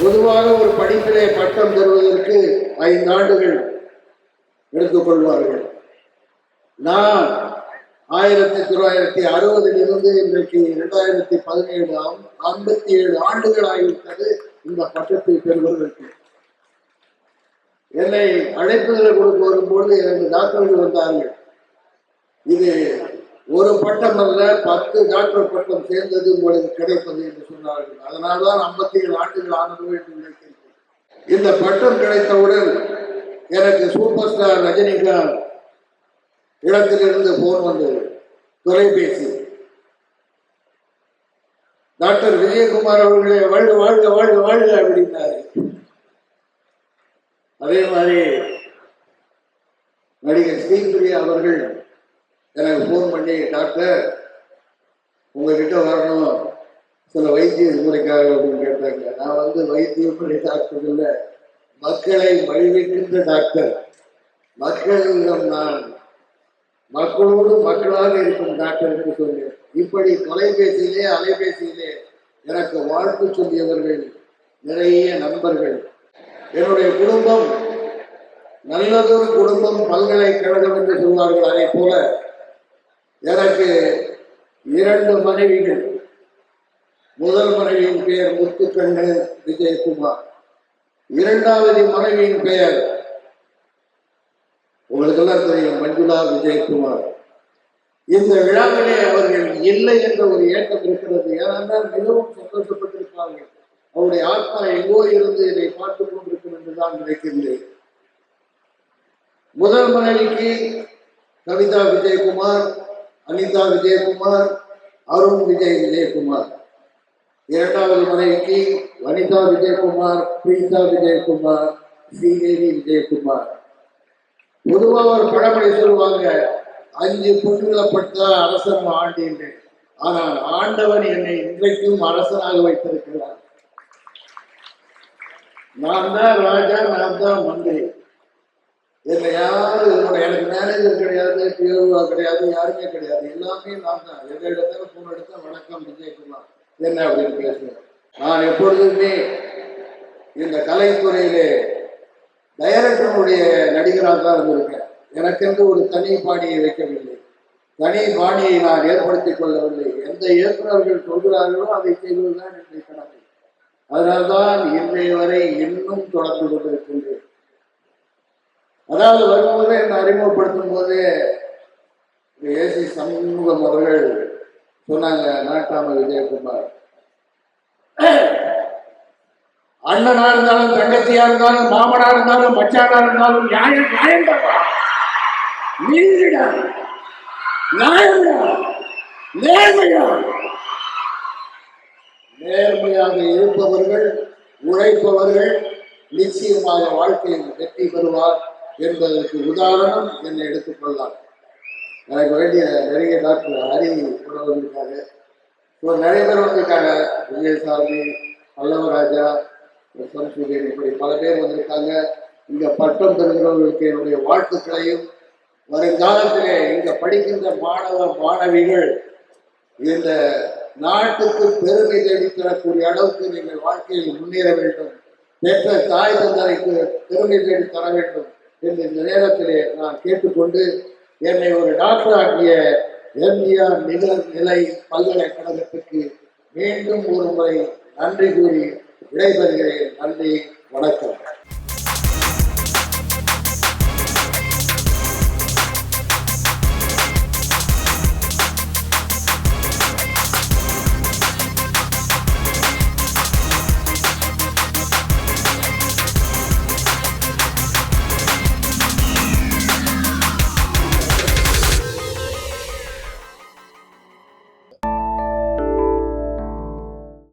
பொதுவாக ஒரு படிப்பிலே பட்டம் பெறுவதற்கு 5 ஆண்டுகள் எடுத்துக்கொள்வார்கள். நான் 1960 இருந்து இன்றைக்கு 2017 57 ஆண்டுகள் ஆகிவிட்டது இந்த பட்டத்தை பெறுவதற்கு. என்னை அழைப்புதல் கொடுக்க வரும்போது 2 டாக்டர்கள் வந்தார்கள். இது ஒரு பட்டம் அல்ல, 10 டாக்டர் பட்டம் சேர்ந்தது உங்களுக்கு கிடைப்பது என்று சொன்னார்கள். அதனால்தான் 57 ஆண்டுகள் ஆனது என்று நினைக்கிறேன். இந்த பட்டம் கிடைத்தவுடன் எனக்கு சூப்பர் ஸ்டார் ரஜினிகாந்த் இடத்திலிருந்து போன் வந்தது, தொலைபேசி. டாக்டர் விஜயகுமார் அவர்களே வாழ்க வாழ்க வாழ்க வாழ்க அப்படின்னாரு. அதே மாதிரி நடிகர் ஸ்ரீபிரியா அவர்கள் எனக்கு போன் பண்ணி, டாக்டர் உங்ககிட்ட வரணும், சில வைத்திய முறைக்காக அப்படின்னு கேட்டாங்க. நான் வைத்தியம் டாக்டர் இல்லை, மக்களை மகிழ்விக்கின்ற டாக்டர். மக்களிடம் நான் மக்களோடு மக்களாக இருக்கும் டாக்டர் என்று சொன்னேன். இப்படி தொலைபேசியிலே அலைபேசியிலே எனக்கு வாழ்த்து சொல்லியவர்கள் நிறைய நண்பர்கள். என்னுடைய குடும்பம் நல்லதொரு குடும்பம், பல்கலைக்கழகம் என்று சொல்வார்கள். அதே போல எனக்கு 2 மனைவிகள். முதல் மனைவியின் பெயர் முத்துக்கண்ணு விஜயகுமார், 2வது மனைவியின் பெயர் உங்களுக்கு எல்லாம் தெரியும், மஞ்சுளா விஜயகுமார். இந்த விழாவிலே அவர்கள் இல்லை என்ற ஒரு ஏக்கம் இருக்கிறது. ஏனென்றால் மிகவும் சந்தோஷப்பட்டிருப்பார்கள். அவருடைய ஆத்மா எங்கோ இருந்து இதை பார்த்துக் கொண்டிருக்கும் என்றுதான் நினைக்கின்றேன். முதல் மனைவிக்கு கவிதா விஜயகுமார், அனிதா விஜயகுமார், அருண் விஜயகுமார். 2வது மனைவிக்கு வனிதா விஜயகுமார், பிரீதா விஜயகுமார், ஸ்ரீதேவி விஜயகுமார். பொதுவாக ஒரு பழமொழி சொல்லுவாங்க, 5 பொண்ணுகளை பட்டா அரசன் ஆண்டேன். ஆனால் ஆண்டவன் என்னை இன்றைக்கும் அரசனாக வைத்திருக்கிறார். நான் தான் ராஜா, நான் தான் மந்திரி. என்னை யாரும் எனக்கு மேனேஜர் கிடையாது, பிஓவா கிடையாது, யாருமே கிடையாது. எல்லாமே நான் தான். எந்த இடத்துல போன் எடுத்தா வணக்கம் விஜயகுமார் என்ன அப்படின்னு பேசுவேன். நான் எப்பொழுதுமே இந்த கலைத்துறையிலே டைரக்டருடைய நடிகராக தான் இருந்திருக்கேன். எனக்கென்று ஒரு தனி பாணியை வைக்கவில்லை, தனி பாணியை நான் ஏற்படுத்திக் கொள்ளவில்லை. எந்த இயக்குநர்கள் சொல்கிறார்களோ அதை செய்வதுதான் என்னுடைய கடமை. அதனால்தான் இன்றைய வரை இன்னும் தொடர்ந்து கொண்டிருக்கின்றேன். அதாவது வரும்போது என்னை அறிமுகப்படுத்தும் போது ஏசி சண்முகம் அவர்கள் சொன்னாங்க, நாட்டாம விஜயகுமார் அண்ணனா இருந்தாலும், தங்கச்சியா இருந்தாலும், மாமனா இருந்தாலும், மச்சானா இருந்தாலும் நேர்மையாக இருப்பவர்கள், உழைப்பவர்கள் நிச்சயமாக வாழ்க்கையில் வெற்றி பெறுவார் என்பதற்கு உதாரணம் என்னை எடுத்துக்கொள்ளலாம். எனக்கு வேண்டிய நிறைய டாக்டர் ஹரி கூட வந்திருக்காங்க, நிறைய பேர் வந்திருக்காங்க. விஜயசாமி, பல்லவராஜா, சரஸ்வதி, இப்படி பல பேர் வந்திருக்காங்க. இங்க பட்டம் பெறுகிறவர்களுக்கு என்னுடைய வாழ்த்துக்களையும், வருங்காலத்திலே இங்க படிக்கின்ற மாணவ மாணவிகள் இந்த நாட்டுக்கு பெருமை தேடித்தரக்கூடிய அளவுக்கு நீங்கள் வாழ்க்கையில் முன்னேற வேண்டும், பெற்ற தாய் தந்தரைக்கு பெருமை தேடி தர வேண்டும் என்று இந்த நேரத்திலே நான் கேட்டுக்கொண்டு, என்னை ஒரு டாக்டர் ஆக்கிய எம்ஜிஆர் நிகர்நிலை பல்கலைக்கழகத்துக்கு மீண்டும் ஒரு முறை நன்றி கூறி விடைபெறுகிறேன். நன்றி, வணக்கம்.